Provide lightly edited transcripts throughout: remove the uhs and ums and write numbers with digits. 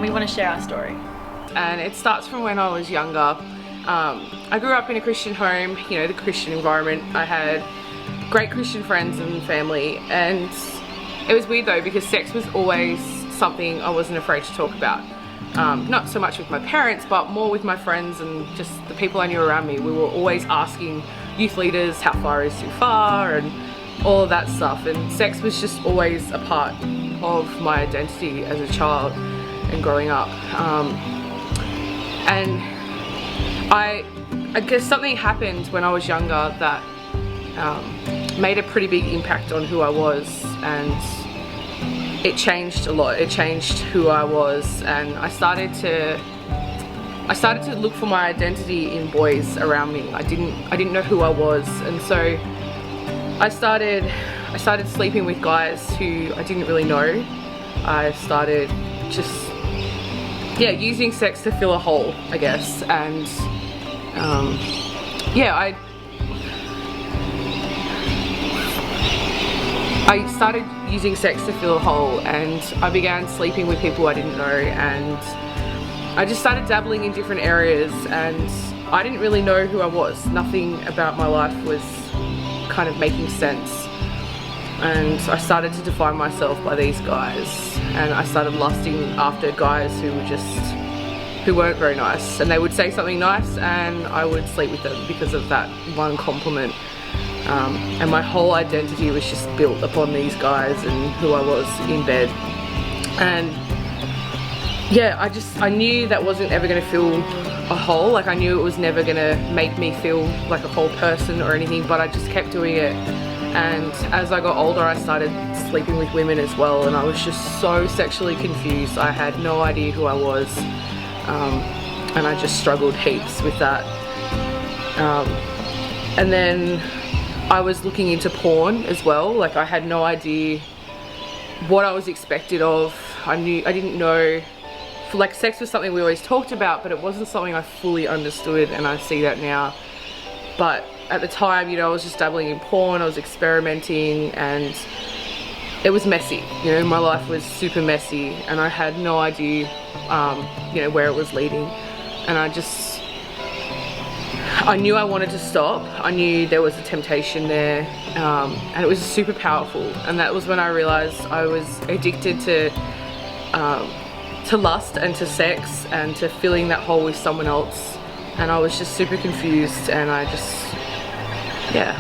and we want to share our story. And it starts from when I was younger. I grew up in a Christian home, you know, the Christian environment. I had great Christian friends and family, and it was weird though because sex was always something I wasn't afraid to talk about. Not so much with my parents, but more with my friends and just the people I knew around me. We were always asking youth leaders how far is too far and all of that stuff, and sex was just always a part of my identity as a child and growing up. And I guess something happened when I was younger that made a pretty big impact on who I was, and it changed a lot. It changed who I was, and I started to look for my identity in boys around me. I didn't know who I was, and so I started sleeping with guys who I didn't really know. I started just using sex to fill a hole, I guess, and I started using sex to fill a hole, and I began sleeping with people I didn't know, and I just started dabbling in different areas, and I didn't really know who I was. Nothing about my life was kind of making sense, and I started to define myself by these guys, and I started lusting after guys who weren't very nice, and they would say something nice and I would sleep with them because of that one compliment. And my whole identity was just built upon these guys and who I was in bed. And yeah, I knew that wasn't ever going to fill a hole. Like, I knew it was never going to make me feel like a whole person or anything, but I just kept doing it. And as I got older, I started sleeping with women as well, and I was just so sexually confused. I had no idea who I was, and I just struggled heaps with that. And then I was looking into porn as well. Like, I had no idea what I was expected of. I didn't know, like, sex was something we always talked about, but it wasn't something I fully understood, and I see that now. But at the time, you know, I was just dabbling in porn, I was experimenting, and it was messy. You know, my life was super messy, and I had no idea, you know, where it was leading. And I knew I wanted to stop. I knew there was a temptation there, and it was super powerful. And that was when I realized I was addicted to lust and to sex and to filling that hole with someone else. And I was just super confused, and I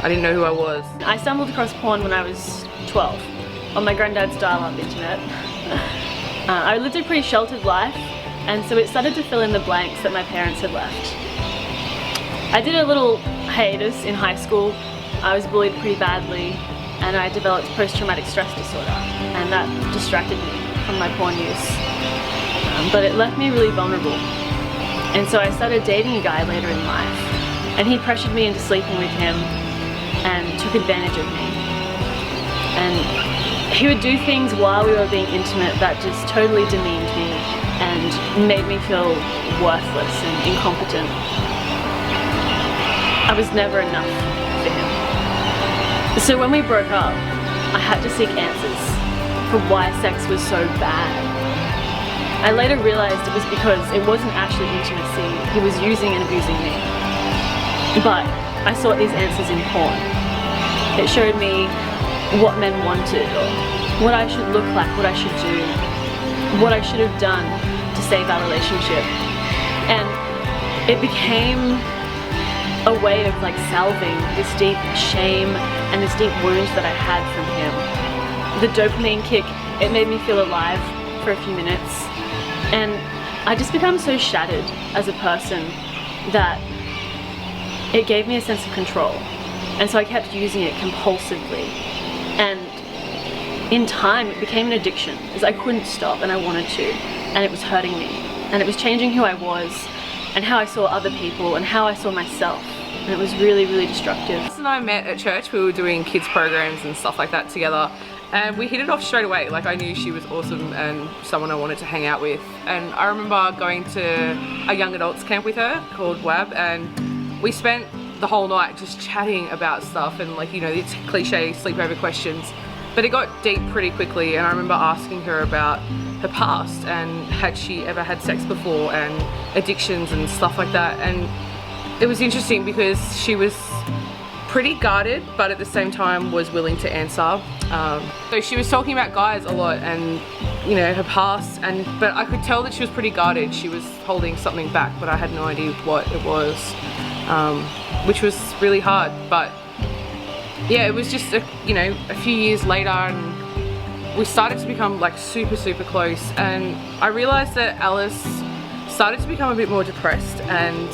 didn't know who I was. I stumbled across porn when I was 12 on my granddad's dial-up internet. I lived a pretty sheltered life, and so it started to fill in the blanks that my parents had left. I did a little hiatus in high school. I was bullied pretty badly, and I developed post-traumatic stress disorder, and that distracted me from my porn use. But it left me really vulnerable. And so I started dating a guy later in life, and he pressured me into sleeping with him and took advantage of me. And he would do things while we were being intimate that just totally demeaned me and made me feel worthless and incompetent. I was never enough for him. So when we broke up, I had to seek answers for why sex was so bad. I later realized it was because it wasn't actually intimacy. He was using and abusing me. But I sought these answers in porn. It showed me what men wanted, or what I should look like, what I should do, what I should have done to save our relationship. And it became a way of like salving this deep shame and this deep wound that I had from him. The dopamine kick, it made me feel alive for a few minutes. And I just become so shattered as a person that it gave me a sense of control. And so I kept using it compulsively. And in time, it became an addiction, as I couldn't stop and I wanted to. And it was hurting me. And it was changing who I was and how I saw other people and how I saw myself. And it was really, really destructive. Alice and I met at church. We were doing kids programs and stuff like that together. And we hit it off straight away. Like, I knew she was awesome and someone I wanted to hang out with. And I remember going to a young adults camp with her called WAB, and we spent the whole night just chatting about stuff and, like, you know, these cliche sleepover questions. But it got deep pretty quickly, and I remember asking her about her past and had she ever had sex before and addictions and stuff like that. And it was interesting because she was pretty guarded, but at the same time was willing to answer. So she was talking about guys a lot and, you know, her past, but I could tell that she was pretty guarded. She was holding something back, but I had no idea what it was, which was really hard. But yeah, it was just a few years later, and we started to become like super close, and I realized that Alice started to become a bit more depressed and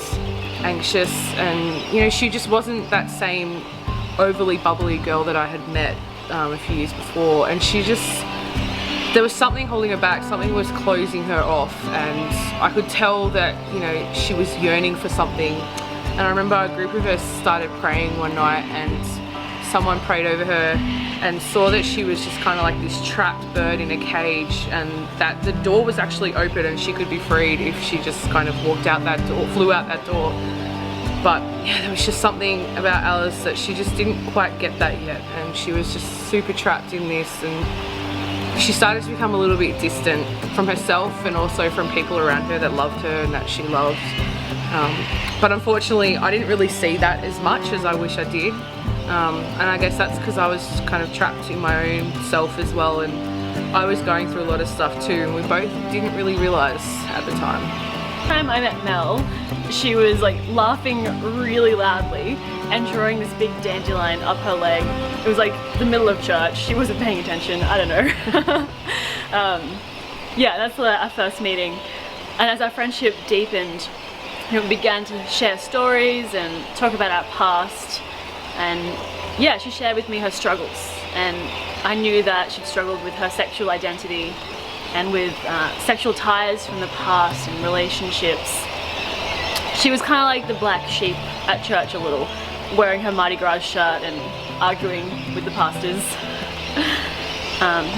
anxious, and you know, she just wasn't that same overly bubbly girl that I had met a few years before, and there was something holding her back, something was closing her off, and I could tell that, you know, she was yearning for something. And I remember a group of us started praying one night, and someone prayed over her and saw that she was just kind of like this trapped bird in a cage, and that the door was actually open and she could be freed if she just kind of walked out that door, flew out that door. But yeah, there was just something about Alice that she just didn't quite get that yet, and she was just super trapped in this, and she started to become a little bit distant from herself and also from people around her that loved her and that she loved. But unfortunately, I didn't really see that as much as I wish I did. And I guess that's because I was kind of trapped in my own self as well, and I was going through a lot of stuff too, and we both didn't really realise at the time. The time I met Mel, she was like laughing really loudly and drawing this big dandelion up her leg. It was like the middle of church, she wasn't paying attention, I don't know. Yeah, that's our first meeting. And as our friendship deepened, we began to share stories and talk about our past. And yeah, she shared with me her struggles, and I knew that she'd struggled with her sexual identity and with sexual ties from the past and relationships. She was kind of like the black sheep at church a little, wearing her Mardi Gras shirt and arguing with the pastors.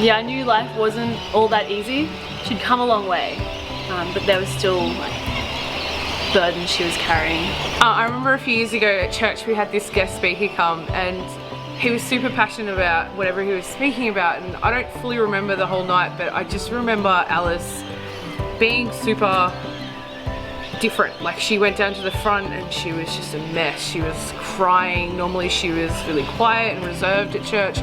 Yeah, I knew life wasn't all that easy. She'd come a long way, but there was still like burden she was carrying. I remember a few years ago at church we had this guest speaker come, and he was super passionate about whatever he was speaking about, and I don't fully remember the whole night, but I just remember Alice being super different. Like, she went down to the front and she was just a mess. She was crying. Normally she was really quiet and reserved at church,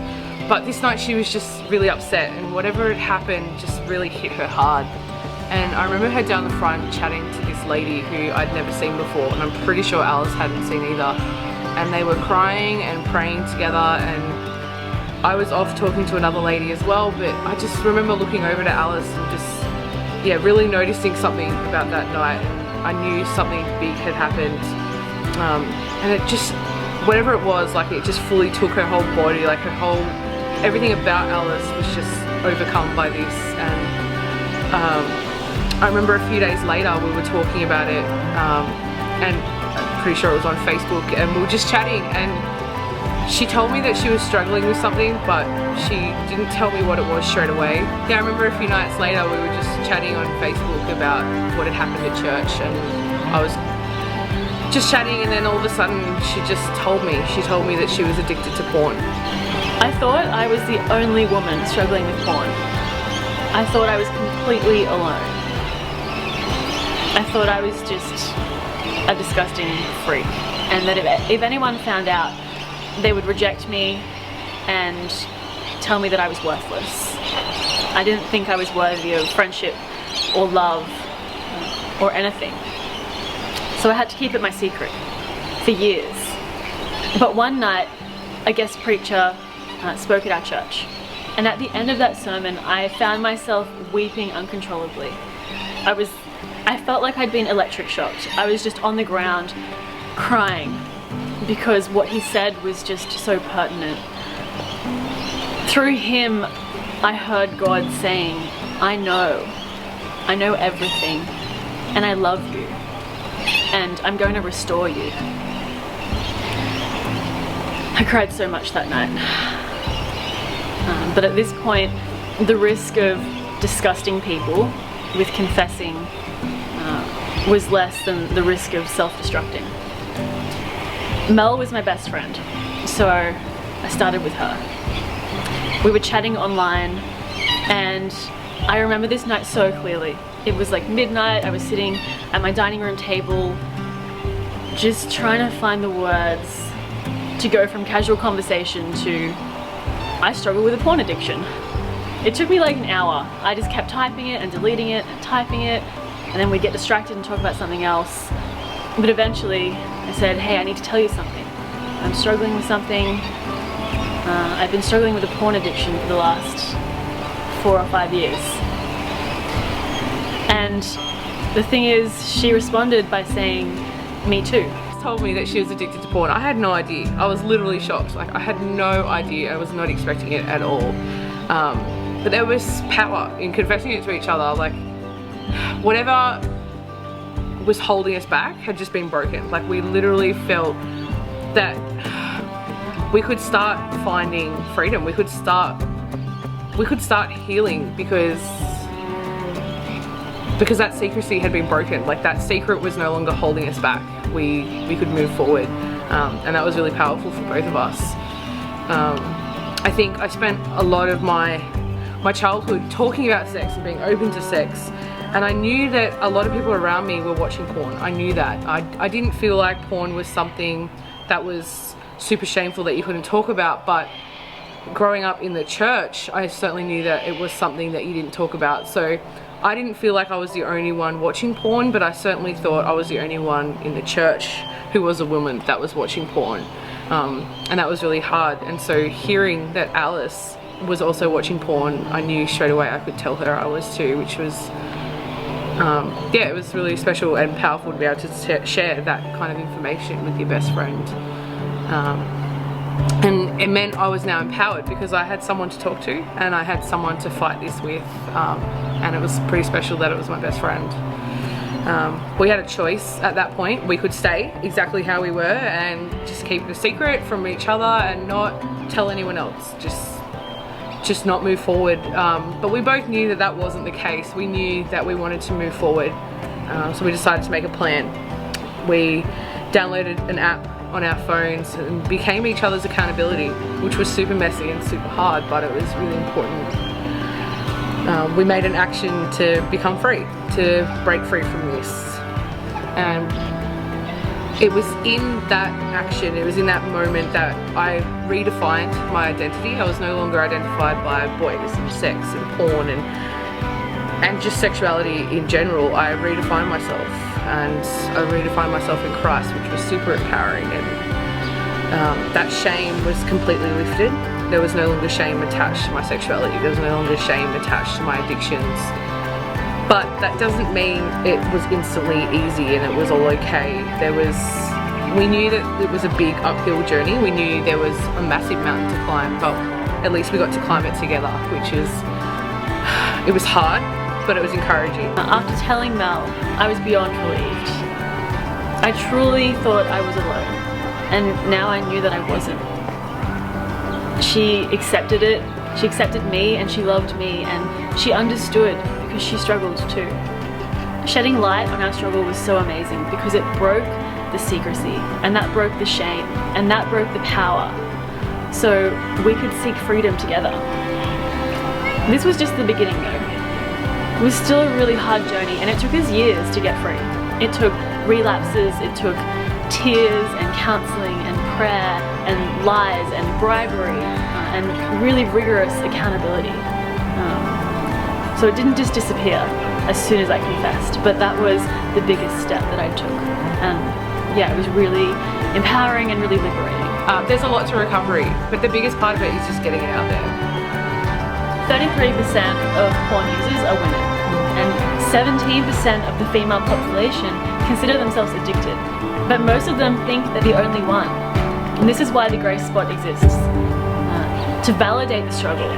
but this night she was just really upset, and whatever had happened just really hit her hard. And I remember her down the front chatting to this lady who I'd never seen before, and I'm pretty sure Alice hadn't seen either. And they were crying and praying together, and I was off talking to another lady as well, but I just remember looking over to Alice and just, yeah, really noticing something about that night. I knew something big had happened, and it just, whatever it was, like, it just fully took her whole body, like everything about Alice was just overcome by this. And I remember a few days later we were talking about it, and I'm pretty sure it was on Facebook, and we were just chatting, and she told me that she was struggling with something, but she didn't tell me what it was straight away. Yeah, I remember a few nights later we were just chatting on Facebook about what had happened at church, and I was just chatting, and then all of a sudden she just told me that she was addicted to porn. I thought I was the only woman struggling with porn. I thought I was completely alone. I thought I was just a disgusting freak, and that if anyone found out, they would reject me and tell me that I was worthless. I didn't think I was worthy of friendship or love or anything. So I had to keep it my secret for years. But one night, a guest preacher spoke at our church, and at the end of that sermon, I found myself weeping uncontrollably. I felt like I'd been electric shocked. I was just on the ground crying because what he said was just so pertinent. Through him, I heard God saying, I know everything, and I love you, and I'm going to restore you. I cried so much that night. But at this point, the risk of disgusting people with confessing was less than the risk of self-destructing. Mel was my best friend, so I started with her. We were chatting online, and I remember this night so clearly. It was like midnight, I was sitting at my dining room table just trying to find the words to go from casual conversation to I struggle with a porn addiction. It took me like an hour. I just kept typing it and deleting it and typing it, and then we'd get distracted and talk about something else. But eventually I said, hey, I need to tell you something. I'm struggling with something. I've been struggling with a porn addiction for the last 4 or 5 years. And the thing is, she responded by saying, me too. She told me that she was addicted to porn. I had no idea. I was literally shocked. Like, I had no idea. I was not expecting it at all. But there was power in confessing it to each other. Like, whatever was holding us back had just been broken. Like, we literally felt that we could start finding freedom. We could start healing because that secrecy had been broken. Like, that secret was no longer holding us back. We could move forward, and that was really powerful for both of us. I think I spent a lot of my childhood talking about sex and being open to sex, and I knew that a lot of people around me were watching porn. I knew that. I didn't feel like porn was something that was super shameful that you couldn't talk about, but growing up in the church, I certainly knew that it was something that you didn't talk about. So I didn't feel like I was the only one watching porn, but I certainly thought I was the only one in the church who was a woman that was watching porn. And that was really hard. And so hearing that Alice was also watching porn, I knew straight away I could tell her I was too, which was, yeah, it was really special and powerful to be able to share that kind of information with your best friend. And it meant I was now empowered because I had someone to talk to and I had someone to fight this with, and it was pretty special that it was my best friend. We had a choice at that point. We could stay exactly how we were and just keep it a secret from each other and not tell anyone else, just not move forward. But we both knew that that wasn't the case. We knew that we wanted to move forward, so we decided to make a plan. We downloaded an app on our phones and became each other's accountability, which was super messy and super hard, but it was really important. We made an action to become free, to break free from this. And it was in that action, it was in that moment that I redefined my identity. I was no longer identified by boys and sex and porn and just sexuality in general. I redefined myself, and I redefined myself in Christ, which was super empowering. And that shame was completely lifted. There was no longer shame attached to my sexuality. There was no longer shame attached to my addictions. But that doesn't mean it was instantly easy and it was all okay. We knew that it was a big uphill journey. We knew there was a massive mountain to climb, but at least we got to climb it together, it was hard, but it was encouraging. After telling Mel, I was beyond relieved. I truly thought I was alone, and now I knew that I wasn't. She accepted it, she accepted me, and she loved me, and she understood because she struggled too. Shedding light on our struggle was so amazing because it broke the secrecy, and that broke the shame, and that broke the power, so we could seek freedom together. This was just the beginning though. It was still a really hard journey, and it took us years to get free. It took relapses, it took tears and counselling and prayer and lies and bribery and really rigorous accountability. So it didn't just disappear as soon as I confessed, but that was the biggest step that I took. And yeah, it was really empowering and really liberating. There's a lot to recovery, but the biggest part of it is just getting it out there. 33% of porn users are women, and 17% of the female population consider themselves addicted, but most of them think they're the only one. And this is why the Grace Spot exists, to validate the struggle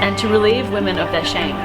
and to relieve women of their shame.